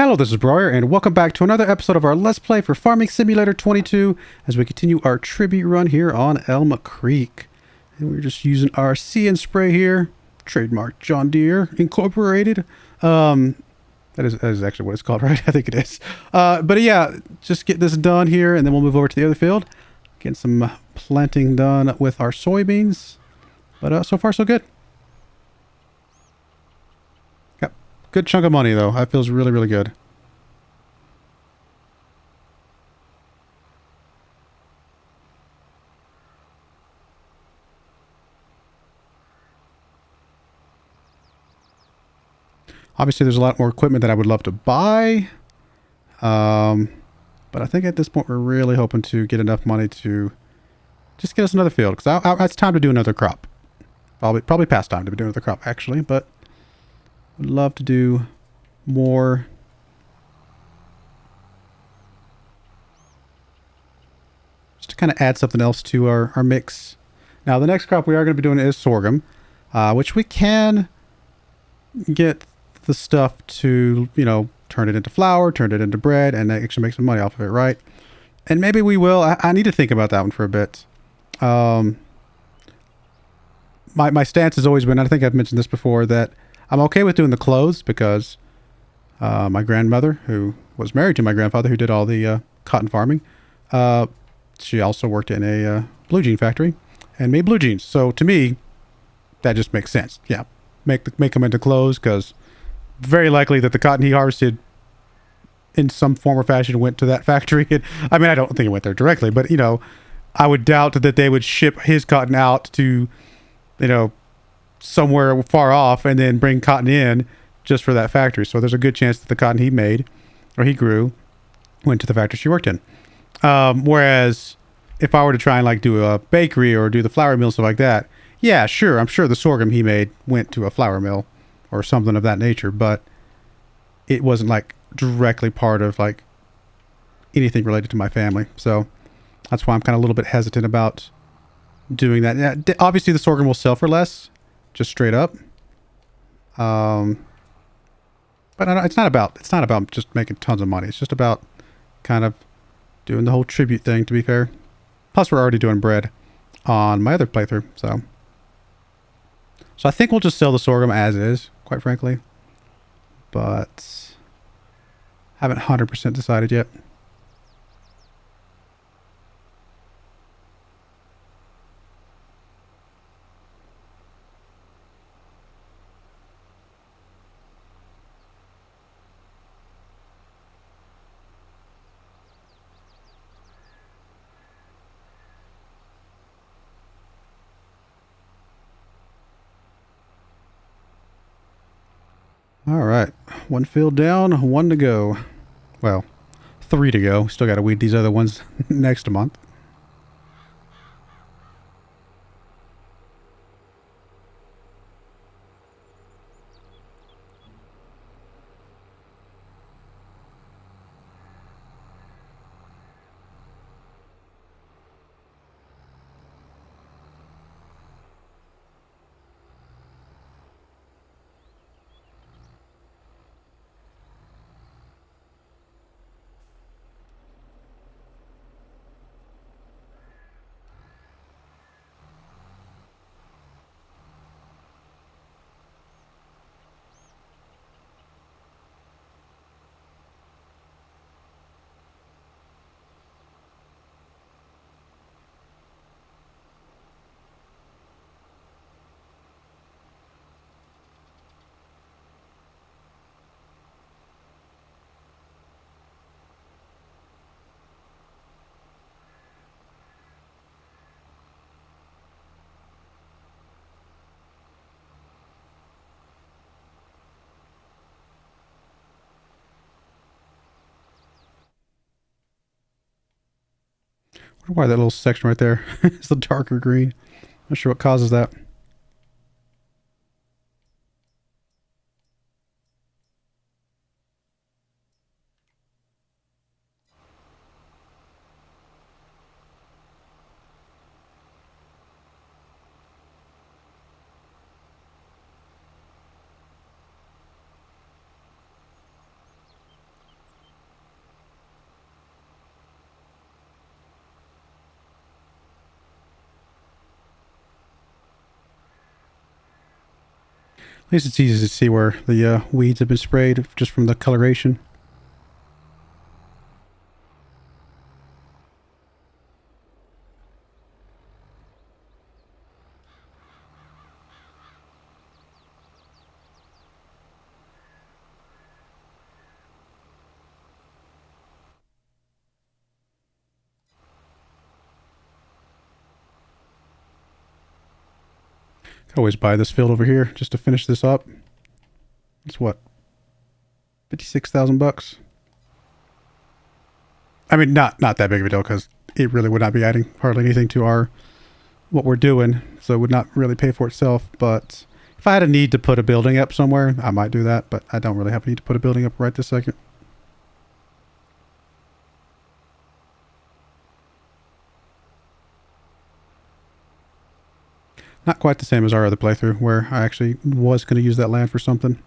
Hello, this is Broyar, and welcome back to another episode of our Let's Play for Farming Simulator 22 as we continue our tribute run here on Elmcreek. And we're just using our See and Spray here, trademark John Deere Incorporated. That is actually what it's called, right? I think it is. But yeah, just get this done here, and then we'll move over to the other field. Get some planting done with our soybeans. But so far, so good. Good chunk of money, though. That feels really, really good. Obviously, there's a lot more equipment that I would love to buy. But I think at this point, we're really hoping to get enough money to just get us another field. Because it's time to do another crop. Probably past time to be doing another crop, actually. But would love to do more. Just to kind of add something else to our mix. Now, the next crop we are going to be doing is sorghum, which we can get the stuff to, you know, turn it into flour, turn it into bread, and actually make some money off of it, right? And maybe we will. I need to think about that one for a bit. My stance has always been, I think I've mentioned this before, that I'm okay with doing the clothes because my grandmother, who was married to my grandfather, who did all the cotton farming, she also worked in a blue jean factory and made blue jeans. So to me, that just makes sense. Yeah, make them into clothes, because very likely that the cotton he harvested in some form or fashion went to that factory. And, I mean, I don't think it went there directly, but, you know, I would doubt that they would ship his cotton out to, you know, somewhere far off and then bring cotton in just for that factory. So there's a good chance that the cotton he made or he grew went to the factory she worked in. Whereas if I were to try and like do a bakery or do the flour mill, stuff like that, yeah, sure, I'm sure the sorghum he made went to a flour mill or something of that nature, but it wasn't like directly part of like anything related to my family. So that's why I'm kind of a little bit hesitant about doing that. Yeah, obviously the sorghum will sell for less, just straight up. But it's not about just making tons of money. It's just about kind of doing the whole tribute thing, to be fair. Plus, we're already doing bread on my other playthrough, so I think we'll just sell the sorghum as is, quite frankly. But haven't 100% decided yet. All right, one field down, one to go. Well, 3 to go. Still got to weed these other ones next month. I wonder why that little section right there is the darker green. Not sure what causes that. At least it's easy to see where the weeds have been sprayed just from the coloration. Could always buy this field over here just to finish this up. It's what, 56,000 bucks? I mean, not that big of a deal because it really would not be adding hardly anything to our what we're doing, so it would not really pay for itself. But if I had a need to put a building up somewhere, I might do that, but I don't really have a need to put a building up right this second. Not quite the same as our other playthrough, where I actually was going to use that land for something.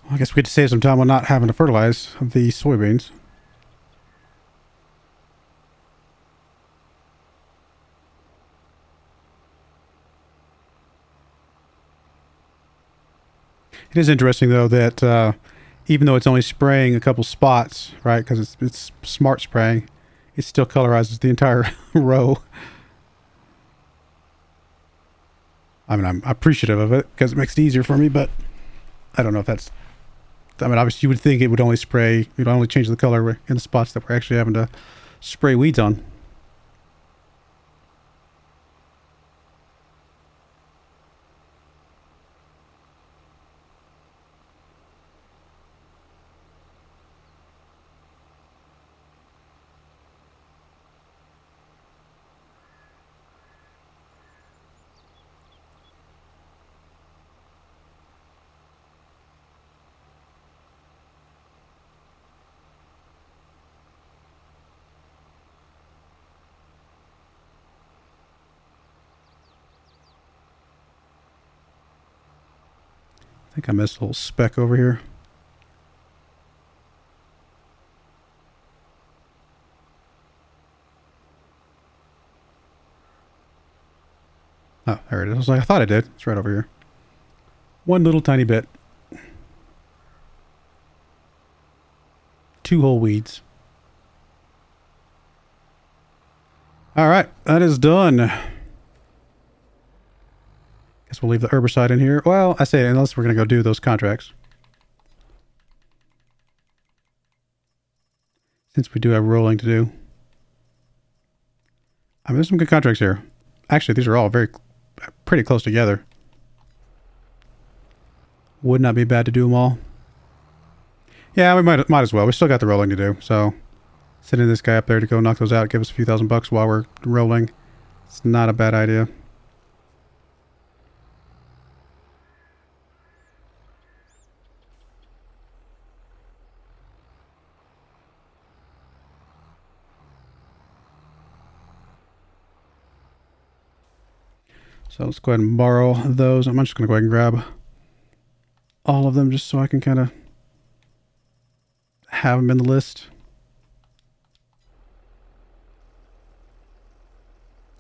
Well, I guess we could save some time on not having to fertilize the soybeans. It is interesting, though, that even though it's only spraying a couple spots, right, because it's smart spraying, it still colorizes the entire row. I mean, I'm appreciative of it because it makes it easier for me, but I don't know if that's... I mean, obviously, you would think it would only spray... It would only change the color in the spots that we're actually having to spray weeds on. I think I missed a little speck over here. Oh, there it is. I was like, I thought I did. It's right over here. One little tiny bit. 2 whole weeds. All right, that is done. Guess we'll leave the herbicide in here. Well, I say unless we're going to go do those contracts. Since we do have rolling to do. I mean, there's some good contracts here. Actually, these are all pretty close together. Would not be bad to do them all. Yeah, we might as well. We still got the rolling to do, so sending this guy up there to go knock those out, give us a few $1,000 while we're rolling. It's not a bad idea. So let's go ahead and borrow those. I'm just going to go ahead and grab all of them just so I can kind of have them in the list.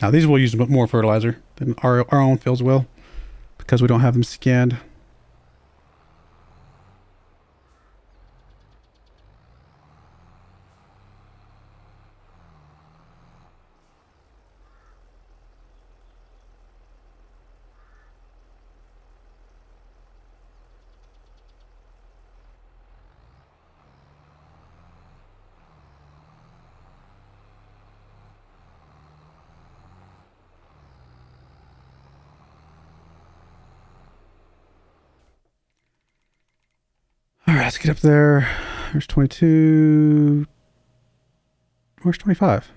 Now these will use more fertilizer than our own fields will because we don't have them scanned. let's get up there. There's 22. Where's 25?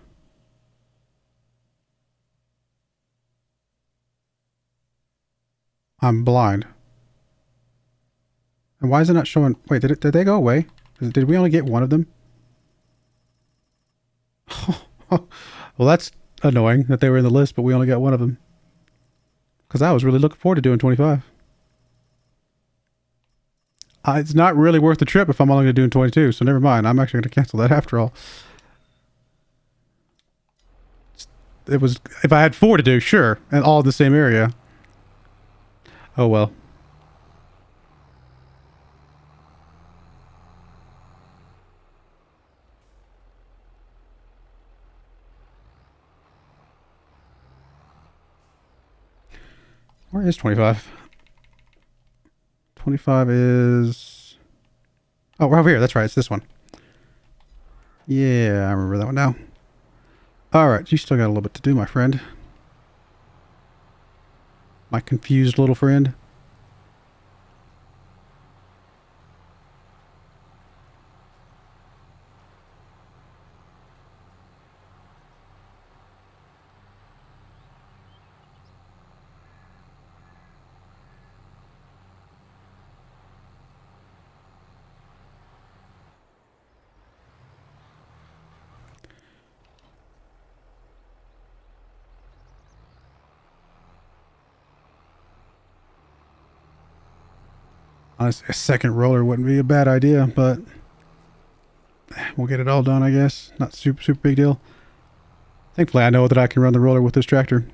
I'm blind. And why is it not showing? Wait, did they go away? Did we only get one of them? Well, that's annoying that they were in the list, but we only got one of them. Because I was really looking forward to doing 25. It's not really worth the trip if I'm only going to do 22, so never mind. I'm actually going to cancel that after all. It was, if I had 4 to do, sure, and all in the same area. Oh well. Where is 25? 25 is... Oh, we're over here. That's right. It's this one. Yeah, I remember that one now. Alright, you still got a little bit to do, my friend. My confused little friend. Honestly, a second roller wouldn't be a bad idea, but we'll get it all done, I guess. Not super big deal. Thankfully, I know that I can run the roller with this tractor.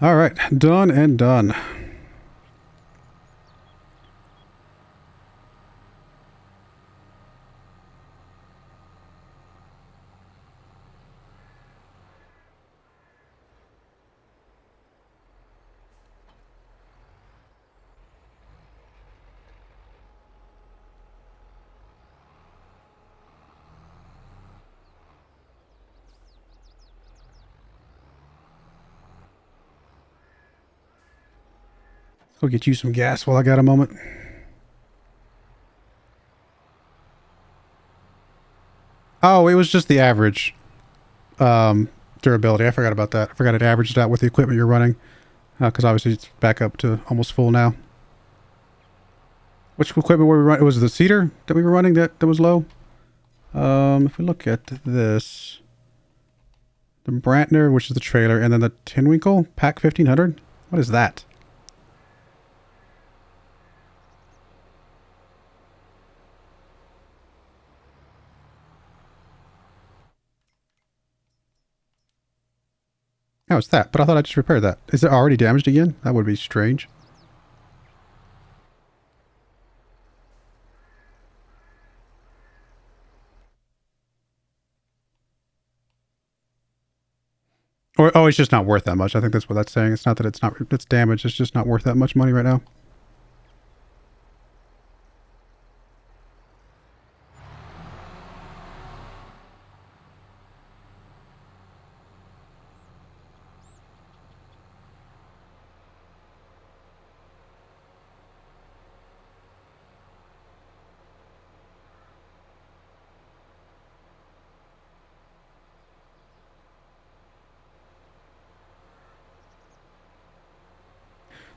All right, done and done. Go get you some gas while I got a moment. Oh, it was just the average durability. I forgot about that. I forgot it averaged out with the equipment you're running. Because obviously it's back up to almost full now. Which equipment were we running? It was the cedar that we were running that was low. If we look at this, the Brantner, which is the trailer, and then the Tinwinkle Pack 1500. What is that? Oh, it's that. But I thought I just repaired that. Is it already damaged again? That would be strange. Or, oh, it's just not worth that much. I think that's what that's saying. It's not that it's damaged. It's just not worth that much money right now.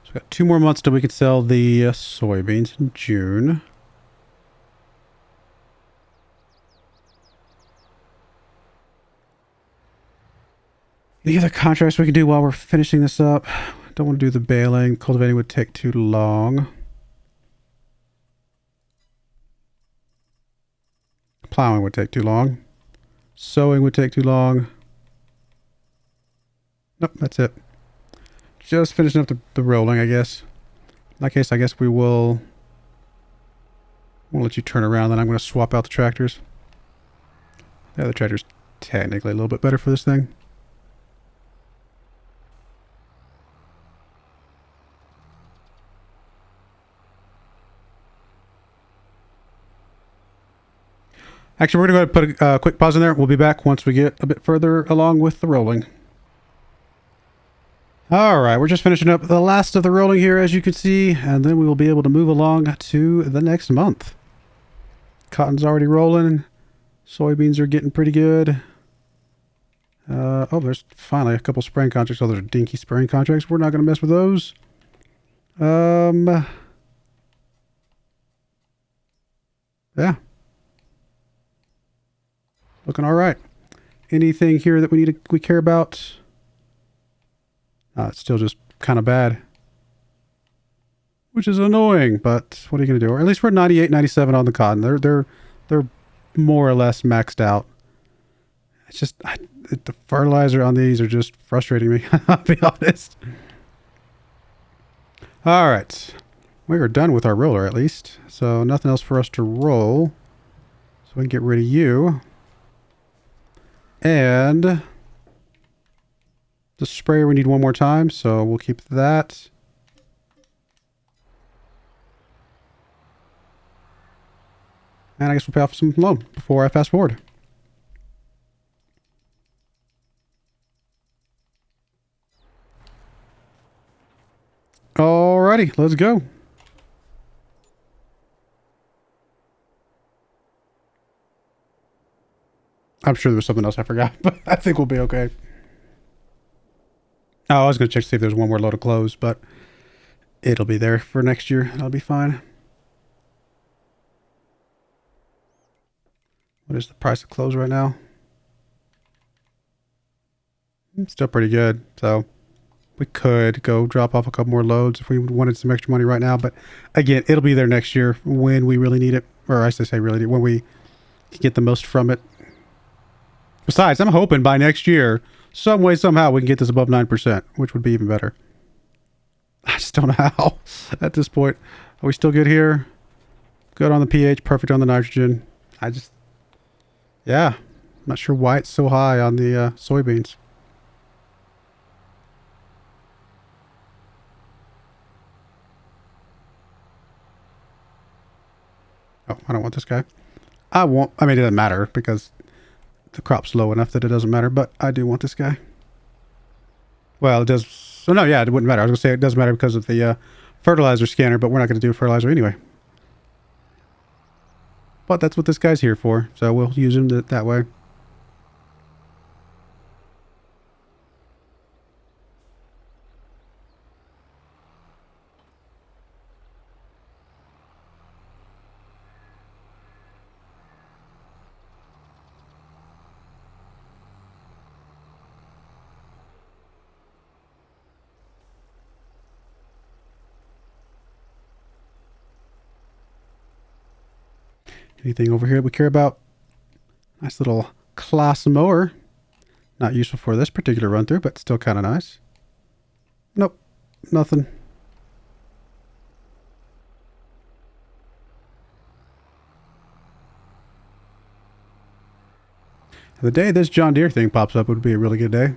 So we got 2 more months till we can sell the soybeans in June. Any other contracts we can do while we're finishing this up? Don't want to do the baling. Cultivating would take too long. Plowing would take too long. Sowing would take too long. Nope, that's it. just finishing up the rolling, I guess. In that case, I guess we'll let you turn around, then I'm going to swap out the tractors. The other tractor's technically a little bit better for this thing. Actually, we're going to go ahead and put a quick pause in there. We'll be back once we get a bit further along with the rolling. Alright, we're just finishing up the last of the rolling here, as you can see, and then we will be able to move along to the next month. Cotton's already rolling. Soybeans are getting pretty good. Oh, there's finally a couple spraying contracts. Oh, those are dinky spraying contracts. We're not going to mess with those. Yeah. Looking all right. Anything here that we care about? It's still just kind of bad, which is annoying. But what are you going to do? Or at least we're 98, 97 on the cotton. They're more or less maxed out. It's just the fertilizer on these are just frustrating me. I'll be honest. All right, we are done with our roller at least. So nothing else for us to roll. So we can get rid of you. And the sprayer we need one more time, so we'll keep that. And I guess we'll pay off some loan before I fast forward. Alrighty, let's go. I'm sure there was something else I forgot, but I think we'll be okay. Oh, I was going to check to see if there's one more load of clothes, but it'll be there for next year. That'll be fine. What is the price of clothes right now? It's still pretty good. So we could go drop off a couple more loads if we wanted some extra money right now. But again, it'll be there next year when we really need it. Or I should say really need it, when we can get the most from it. Besides, I'm hoping by next year, some way, somehow, we can get this above 9%, which would be even better. I just don't know how at this point. Are we still good here? Good on the pH, perfect on the nitrogen. Yeah, I'm not sure why it's so high on the soybeans. Oh, I don't want this guy. I mean, it doesn't matter because the crop's low enough that it doesn't matter, but I do want this guy. Well, it does. So no, yeah, it wouldn't matter. I was going to say it doesn't matter because of the fertilizer scanner, but we're not going to do fertilizer anyway. But that's what this guy's here for, so we'll use him that way. Anything over here we care about? Nice little class mower. Not useful for this particular run through, but still kind of nice. Nope, nothing. The day this John Deere thing pops up would be a really good day.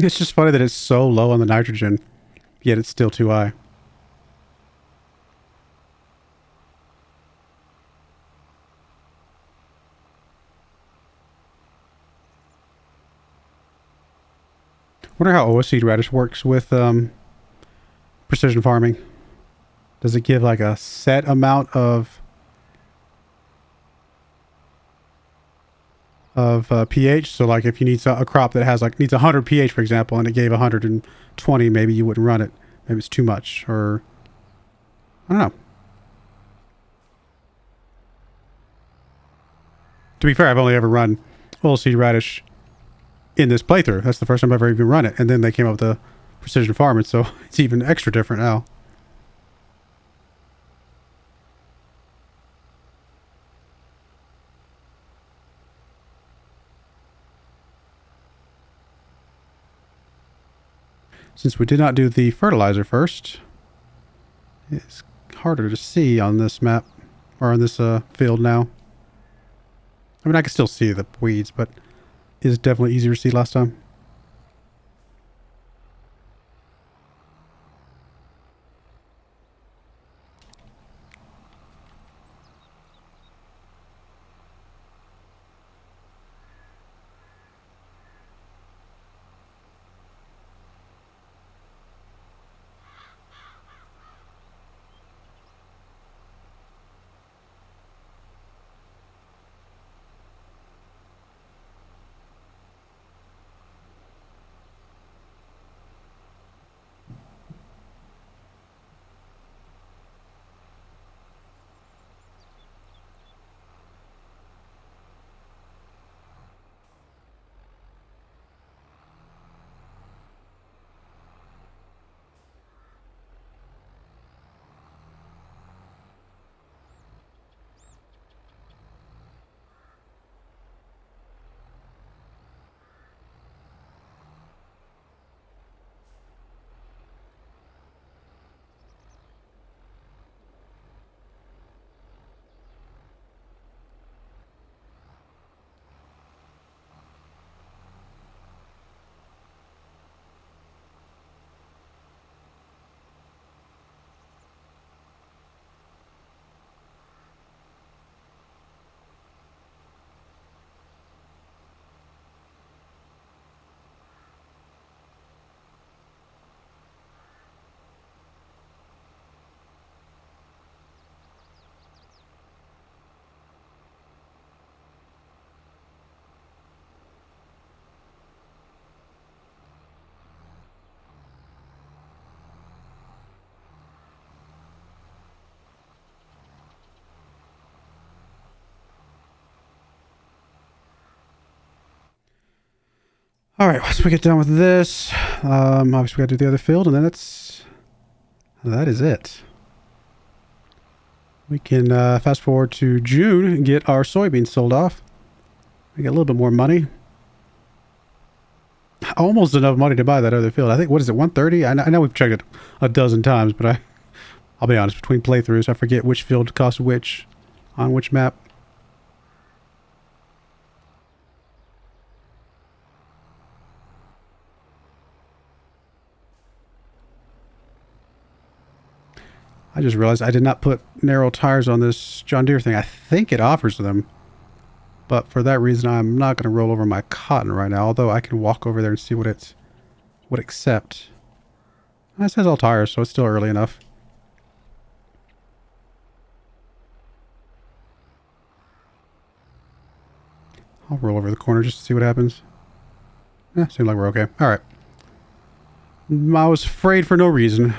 It's just funny that it's so low on the nitrogen, yet it's still too high. Wonder how oilseed radish works with precision farming. Does it give like a set amount of of pH. So like if you need a crop that has like needs 100 pH, for example, and it gave 120, maybe you wouldn't run it. Maybe it's too much, or I don't know. To be fair, I've only ever run oilseed radish in this playthrough. That's the first time I've ever even run it. And then they came up with the precision farming, so it's even extra different now. Since we did not do the fertilizer first, it's harder to see on this map, or on this field now. I mean, I can still see the weeds, but it's definitely easier to see last time. All right, once we get done with this, obviously we got to do the other field, and then that is it. We can fast forward to June and get our soybeans sold off. We get a little bit more money. Almost enough money to buy that other field. I think, what is it, 130? I know we've checked it a dozen times, but I'll be honest, between playthroughs, I forget which field costs which on which map. I just realized I did not put narrow tires on this John Deere thing. I think it offers them, but for that reason, I'm not going to roll over my cotton right now, although I can walk over there and see what it would accept. It says all tires, so it's still early enough. I'll roll over the corner just to see what happens. Yeah, seems like we're okay. All right. I was afraid for no reason.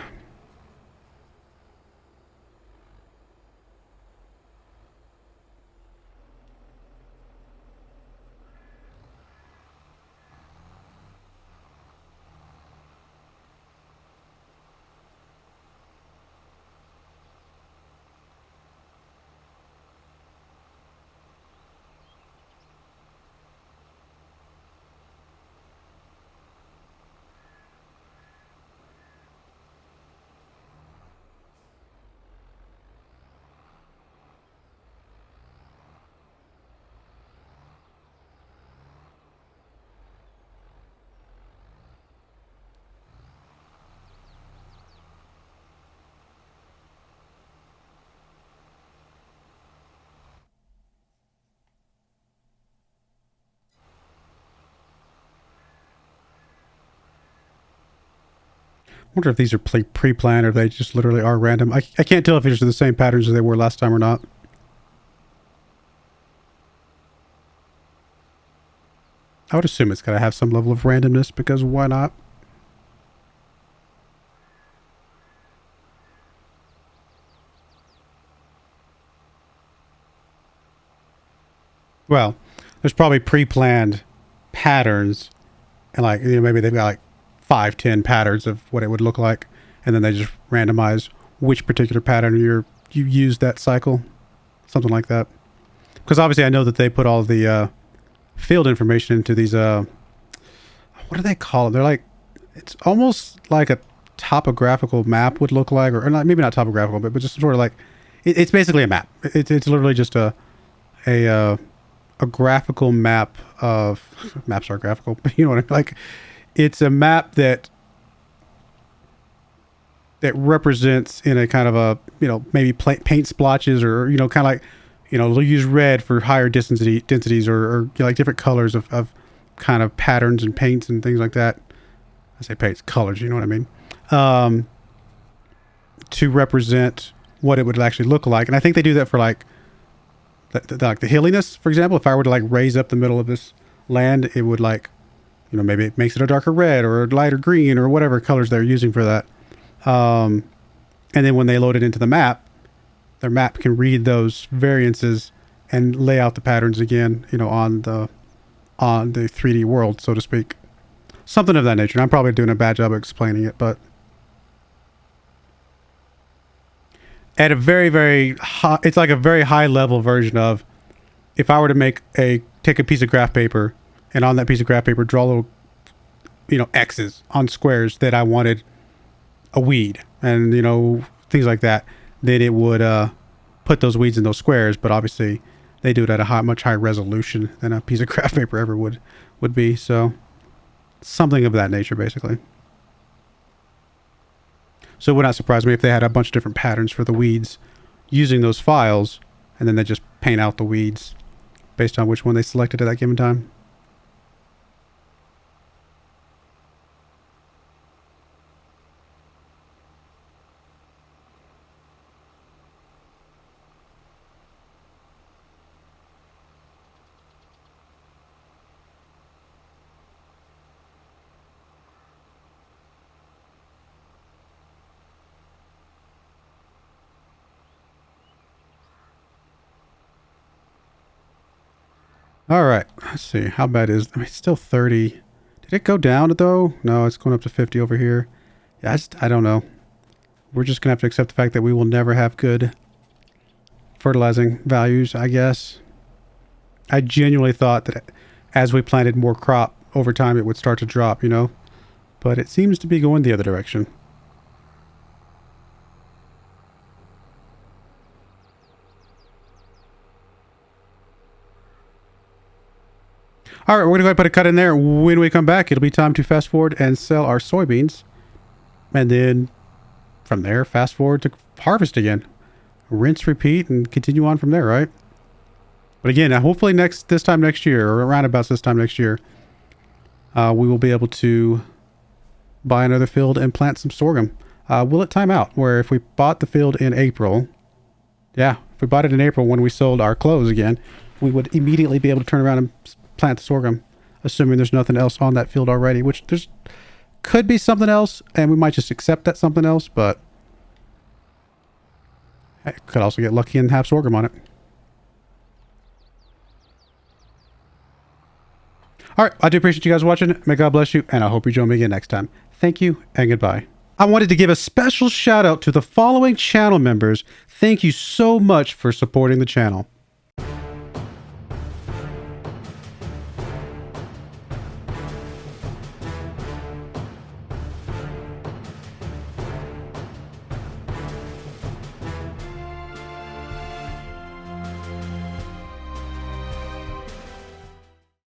I wonder if these are pre-planned or if they just literally are random. I can't tell if these are the same patterns as they were last time or not. I would assume it's got to have some level of randomness, because why not? Well, there's probably pre-planned patterns, and like, you know, maybe they've got like 5, 10 patterns of what it would look like, and then they just randomize which particular pattern you use that cycle, something like that. Because obviously I know that they put all the field information into these what do they call it? They're like, it's almost like a topographical map would look like, or not, maybe not topographical, but just sort of like, it's basically a map. It's literally just a graphical map of, maps are graphical, but you know what I mean? Like, it's a map that represents in a kind of a, you know, maybe paint splotches, or, you know, kind of like, you know, they'll use red for higher densities, or you know, like different colors of kind of patterns and paints and things like that. I say paints, colors, you know what I mean? To represent what it would actually look like. And I think they do that for like the hilliness, for example. If I were to like raise up the middle of this land, it would, like, you know, maybe it makes it a darker red or a lighter green or whatever colors they're using for that. And then when they load it into the map, their map can read those variances and lay out the patterns again, you know, on the 3D world, so to speak. Something of that nature. And I'm probably doing a bad job of explaining it, but at a very, very high, it's like a very high level version of, if I were to take a piece of graph paper, and on that piece of graph paper draw little, you know, X's on squares that I wanted a weed, and, you know, things like that, then it would put those weeds in those squares. But obviously they do it at a much higher resolution than a piece of graph paper ever would be. So something of that nature, basically. So it would not surprise me if they had a bunch of different patterns for the weeds using those files, and then they just paint out the weeds based on which one they selected at that given time. All right, let's see. How bad is, I mean, it's still 30. Did it go down though? No, it's going up to 50 over here. Yeah, I don't know. We're just gonna have to accept the fact that we will never have good fertilizing values, I guess. I genuinely thought that as we planted more crop over time, it would start to drop, you know, but it seems to be going the other direction. All right, we're going to go ahead and put a cut in there. When we come back, it'll be time to fast forward and sell our soybeans. And then from there, fast forward to harvest again. Rinse, repeat, and continue on from there, right? But again, hopefully this time next year, or around about this time next year, we will be able to buy another field and plant some sorghum. Will it time out? Where if we bought the field in April, if we bought it in April when we sold our clothes again, we would immediately be able to turn around and plant the sorghum, assuming there's nothing else on that field already, which there's could be something else, and we might just accept that something else, but I could also get lucky and have sorghum on it. All right, I do appreciate you guys watching. May God bless you, and I hope you join me again next time. Thank you, and goodbye. I wanted to give a special shout out to the following channel members. Thank you so much for supporting the channel.